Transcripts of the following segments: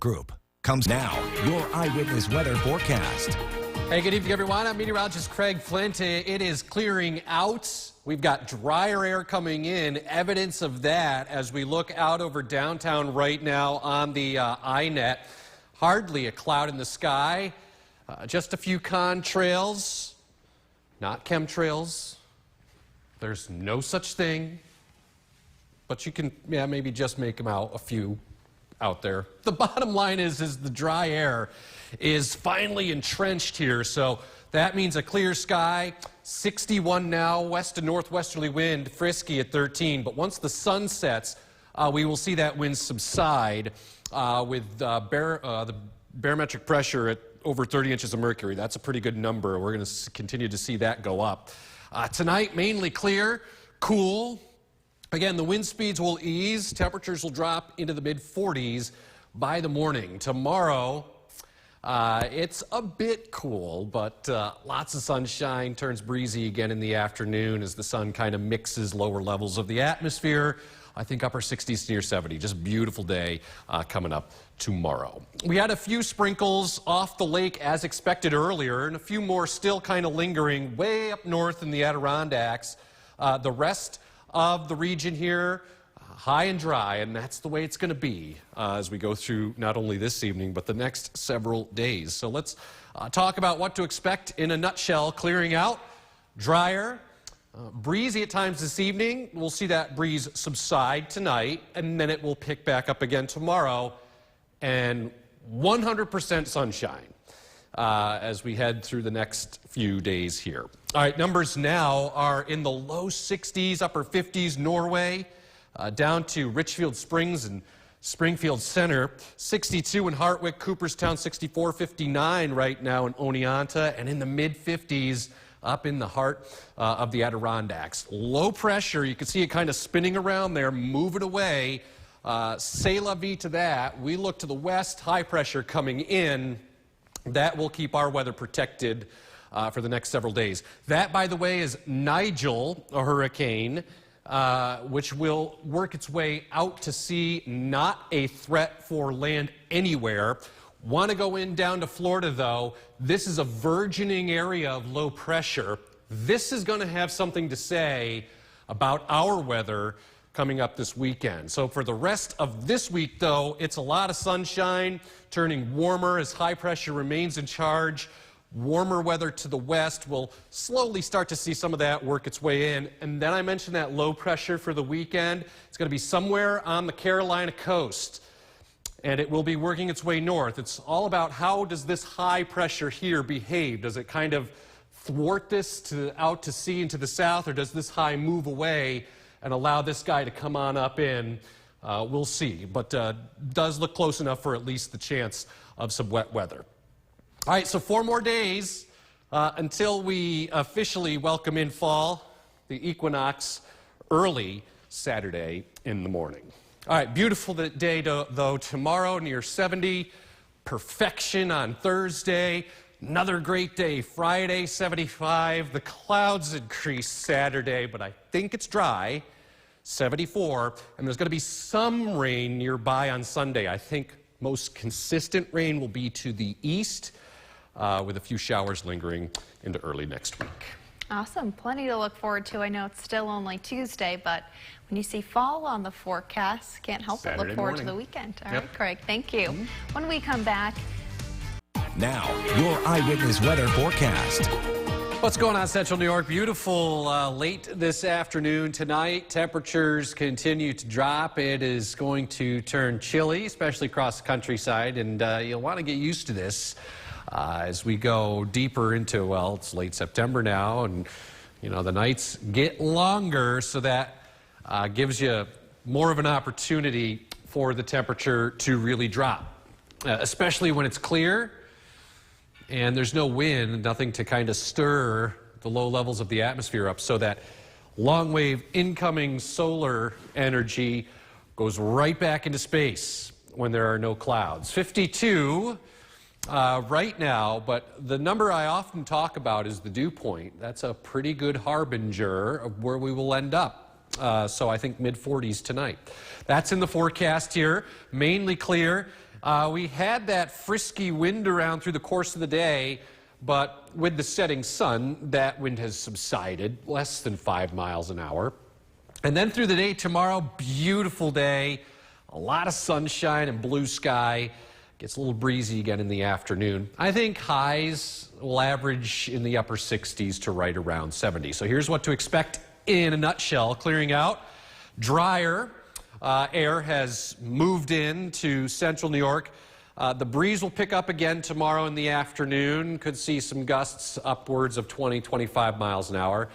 Group comes now. Your eyewitness weather forecast. Hey, good evening, everyone. I'm meteorologist Craig Flint. It is clearing out. We've got drier air coming in. Evidence of that as we look out over downtown right now on the iNet. Hardly a cloud in the sky. Just a few contrails, not chemtrails. There's no such thing. But you can, maybe just make them out, a few out there. The bottom line is the dry air is finally entrenched here. So that means a clear sky, 61 now, west to northwesterly wind, frisky at 13. But once the sun sets, we will see that wind subside with the barometric pressure at over 30 inches of mercury. That's a pretty good number. We're going to continue to see that go up. Tonight, mainly clear, cool. Again, the wind speeds will ease. Temperatures will drop into the mid-40s by the morning. Tomorrow, it's a bit cool, but lots of sunshine, turns breezy again in the afternoon as the sun kind of mixes lower levels of the atmosphere. I think upper 60s to near 70. Just beautiful day coming up tomorrow. We had a few sprinkles off the lake as expected earlier, and a few more still kind of lingering way up north in the Adirondacks. The rest of the region here, high and dry, and that's the way it's going to be as we go through not only this evening, but the next several days. So let's talk about what to expect in a nutshell. Clearing out, drier, breezy at times this evening. We'll see that breeze subside tonight, and then it will pick back up again tomorrow, and 100% sunshine as we head through the next few days here. All right, numbers now are in the low 60s, upper 50s, Norway, down to Richfield Springs and Springfield Center, 62 in Hartwick, Cooperstown, 64, 59 right now in Oneonta, and in the mid-50s up in the heart of the Adirondacks. Low pressure, you can see it kind of spinning around there, move it away. C'est la vie to that. We look to the west, high pressure coming in. That will keep our weather protected for the next several days. That, by the way, is Nigel, a hurricane, which will work its way out to sea, not a threat for land anywhere. Want to go in down to Florida, though. This is a burgeoning area of low pressure. This is going to have something to say about our weather coming up this weekend. So for the rest of this week, though, it's a lot of sunshine, turning warmer as high pressure remains in charge. Warmer weather to the west. We'll slowly start to see some of that work its way in. And then I mentioned that low pressure for the weekend. It's going to be somewhere on the Carolina coast, and it will be working its way north. It's all about how does this high pressure here behave? Does it kind of thwart this out to sea and to the south, or does this high move away and allow this guy to come on up in? We'll see, but does look close enough for at least the chance of some wet weather. All right, so 4 more days until we officially welcome in fall, the equinox, early Saturday in the morning. All right, beautiful day, though, tomorrow, near 70. Perfection on Thursday. Another great day, Friday, 75. The clouds increase Saturday, but I think it's dry, 74. And there's going to be some rain nearby on Sunday. I think most consistent rain will be to the east, with a few showers lingering into early next week. Awesome. Plenty to look forward to. I know it's still only Tuesday, but when you see fall on the forecast, can't help but look forward to the weekend. All right, Craig, thank you. When we come back. Now, your eyewitness weather forecast. What's going on, Central New York? Beautiful late this afternoon. Tonight, temperatures continue to drop. It is going to turn chilly, especially across the countryside, and you'll want to get used to this as we go deeper into, well, it's late September now, and the nights get longer, so that gives you more of an opportunity for the temperature to really drop, especially when it's clear and there's no wind, nothing to kind of stir the low levels of the atmosphere up, so that long wave incoming solar energy goes right back into space when there are no clouds. 52 right now, but the number I often talk about is the dew point. That's a pretty good harbinger of where we will end up. So I think mid-40s tonight. That's in the forecast here. Mainly clear. We had that frisky wind around through the course of the day, but with the setting sun, that wind has subsided, less than 5 miles an hour. And then through the day tomorrow, beautiful day, a lot of sunshine and blue sky. Gets a little breezy again in the afternoon. I think highs will average in the upper 60s to right around 70. So here's what to expect in a nutshell. Clearing out, drier air has moved in to central New York. The breeze will pick up again tomorrow in the afternoon. Could see some gusts upwards of 20, 25 miles an hour.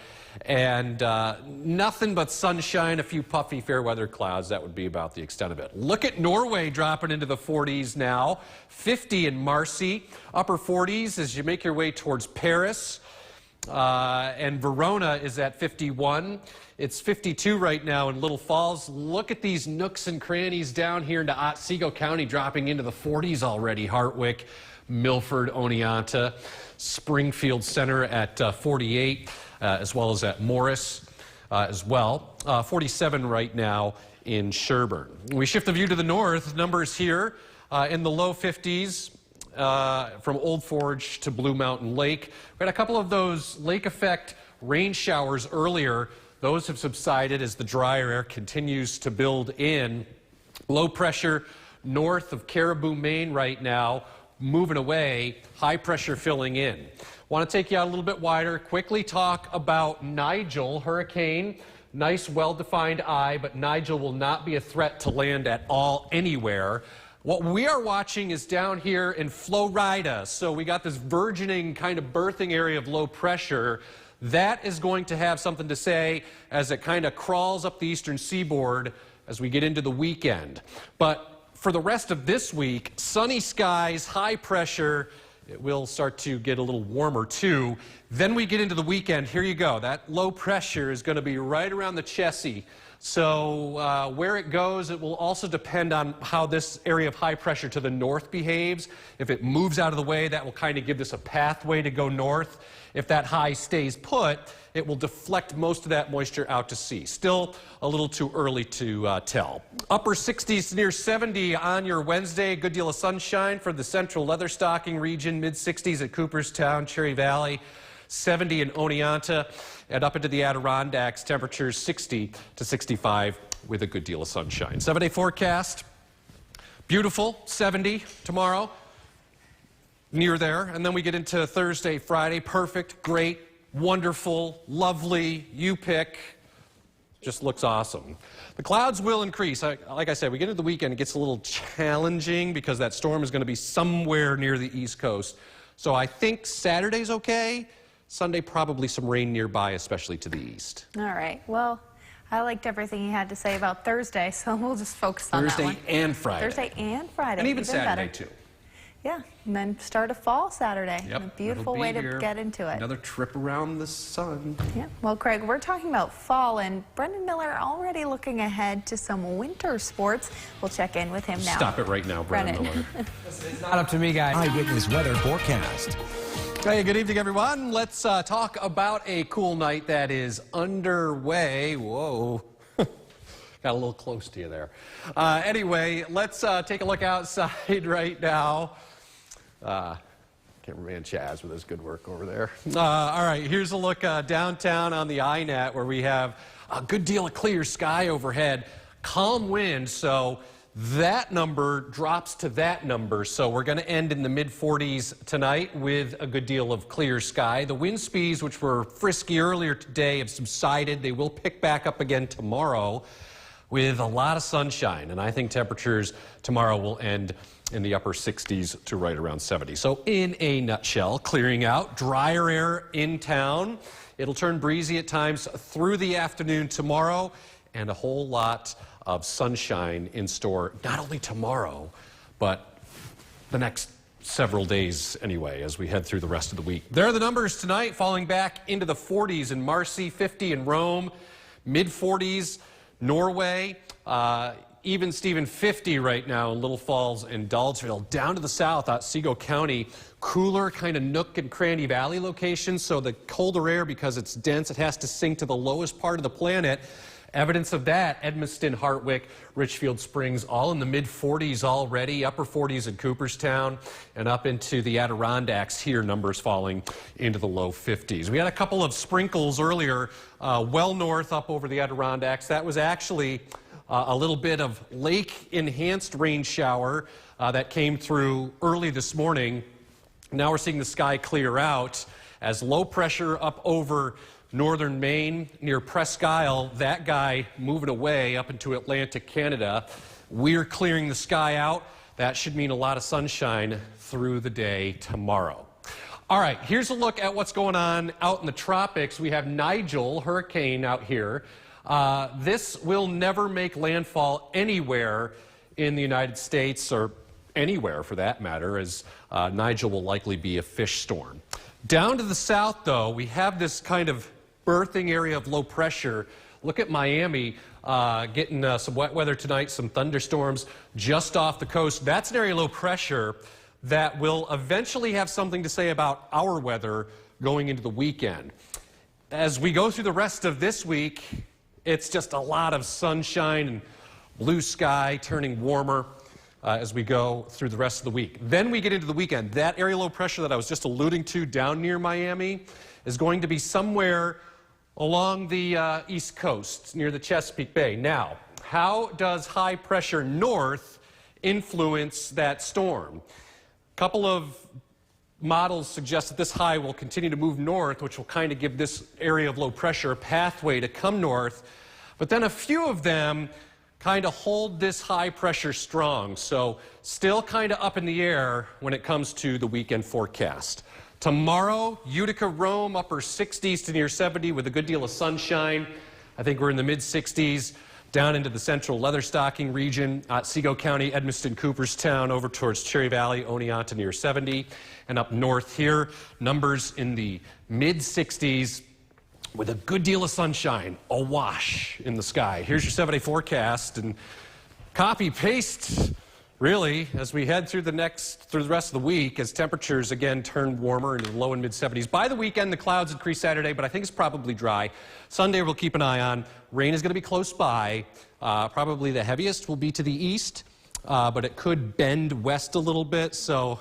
And nothing but sunshine, a few puffy fair weather clouds. That would be about the extent of it. Look at Norway dropping into the 40s now. 50 in Marcy. Upper 40s as you make your way towards Paris. And Verona is at 51. It's 52 right now in Little Falls. Look at these nooks and crannies down here into Otsego County dropping into the 40s already. Hartwick, Milford, Oneonta, Springfield Center at 48, as well as at Morris as well. 47 right now in Sherburne. We shift the view to the north. Numbers here in the low 50s. From Old Forge to Blue Mountain Lake. We had a couple of those lake effect rain showers earlier. Those have subsided as the drier air continues to build in. Low pressure north of Caribou, Maine right now, moving away, high pressure filling in. Want to take you out a little bit wider, quickly talk about Nigel, hurricane. Nice, well-defined eye, but Nigel will not be a threat to land at all anywhere. What we are watching is down here in Florida. So we got this burgeoning kind of birthing area of low pressure. That is going to have something to say as it kind of crawls up the eastern seaboard as we get into the weekend. But for the rest of this week, sunny skies, high pressure. It will start to get a little warmer too. Then we get into the weekend. Here you go. That low pressure is going to be right around the Chesapeake. So where it goes, it will also depend on how this area of high pressure to the north behaves. If it moves out of the way, that will kind of give this a pathway to go north. If that high stays put, it will deflect most of that moisture out to sea. Still a little too early to tell. Upper 60s to near 70 on your Wednesday. A good deal of sunshine for the central Leatherstocking region. Mid 60s at Cooperstown, Cherry Valley. 70 in Oneonta, and up into the Adirondacks, temperatures 60 to 65 with a good deal of sunshine. 7-day forecast, beautiful, 70 tomorrow, near there. And then we get into Thursday, Friday, perfect, great, wonderful, lovely, you pick. Just looks awesome. The clouds will increase. Like I said, we get into the weekend, it gets a little challenging because that storm is going to be somewhere near the East Coast. So I think Saturday's okay. Sunday, probably some rain nearby, especially to the east. All right. Well, I liked everything you had to say about Thursday, so we'll just focus on that one. Thursday and Friday. Thursday and Friday. And even Saturday, too. Yeah, and then start of fall Saturday. Yep. A beautiful way to get into it. Another trip around the sun. Yeah. Well, Craig, we're talking about fall, and Brendan Miller already looking ahead to some winter sports. We'll check in with him now. Stop it right now, Brendan Miller. It's not up to me, guys. Eyewitness Weather Forecast. Hey, good evening, everyone. Let's talk about a cool night that is underway. Whoa. Got a little close to you there. Anyway, let's take a look outside right now. Cameraman Chaz with his good work over there. All right, here's a look downtown on the INET where we have a good deal of clear sky overhead. Calm wind, so that number drops to that number. So we're going to end in the mid-40s tonight with a good deal of clear sky. The wind speeds, which were frisky earlier today, have subsided. They will pick back up again tomorrow with a lot of sunshine. And I think temperatures tomorrow will end in the upper 60s to right around 70. So in a nutshell, clearing out, drier air in town. It'll turn breezy at times through the afternoon tomorrow, and a whole lot of sunshine in store, not only tomorrow, but the next several days anyway, as we head through the rest of the week. There are the numbers tonight, falling back into the 40s in Marcy, 50 in Rome, mid-40s, Norway, even Stephen 50 right now in Little Falls and Dulceville. Down to the south, Otsego County, cooler kind of nook and cranny valley locations, so the colder air, because it's dense, it has to sink to the lowest part of the planet. Evidence of that, Edmiston, Hartwick, Richfield Springs, all in the mid-40s already, upper 40s in Cooperstown, and up into the Adirondacks here, numbers falling into the low 50s. We had a couple of sprinkles earlier, well north up over the Adirondacks. That was actually a little bit of lake-enhanced rain shower that came through early this morning. Now we're seeing the sky clear out as low pressure up over northern Maine near Presque Isle, that guy moving away up into Atlantic Canada. We're clearing the sky out. That should mean a lot of sunshine through the day tomorrow. All right, here's a look at what's going on out in the tropics. We have Nigel, hurricane out here. This will never make landfall anywhere in the United States, or anywhere for that matter, as Nigel will likely be a fish storm. Down to the south, though, we have this kind of birthing area of low pressure. Look at Miami getting some wet weather tonight, some thunderstorms just off the coast. That's an area of low pressure that will eventually have something to say about our weather going into the weekend. As we go through the rest of this week, it's just a lot of sunshine and blue sky turning warmer as we go through the rest of the week. Then we get into the weekend. That area of low pressure that I was just alluding to down near Miami is going to be somewhere along the East Coast near the Chesapeake Bay. Now, how does high pressure north influence that storm? A couple of models suggest that this high will continue to move north, which will kind of give this area of low pressure a pathway to come north. But then a few of them kind of hold this high pressure strong. So still kind of up in the air when it comes to the weekend forecast. Tomorrow, Utica, Rome, upper 60s to near 70 with a good deal of sunshine. I think we're in the mid-60s. Down into the central Leatherstocking region, Otsego County, Edmiston, Cooperstown, over towards Cherry Valley, Oneonta near 70. And up north here, numbers in the mid-60s with a good deal of sunshine, a wash in the sky. Here's your 7-day forecast, and copy, paste, really, as we head through the rest of the week, as temperatures again turn warmer into the low and mid-70s. By the weekend, the clouds increase Saturday, but I think it's probably dry. Sunday we'll keep an eye on. Rain is going to be close by. Probably the heaviest will be to the east, but it could bend west a little bit, so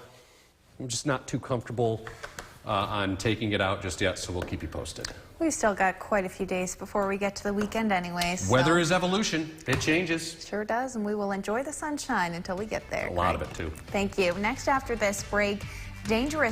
I'm just not too comfortable on taking it out just yet, so we'll keep you posted. We've still got quite a few days before we get to the weekend anyway. So. Weather is evolution. It changes. Sure does, and we will enjoy the sunshine until we get there. A lot of it, too. Thank you. Next after this break, dangerous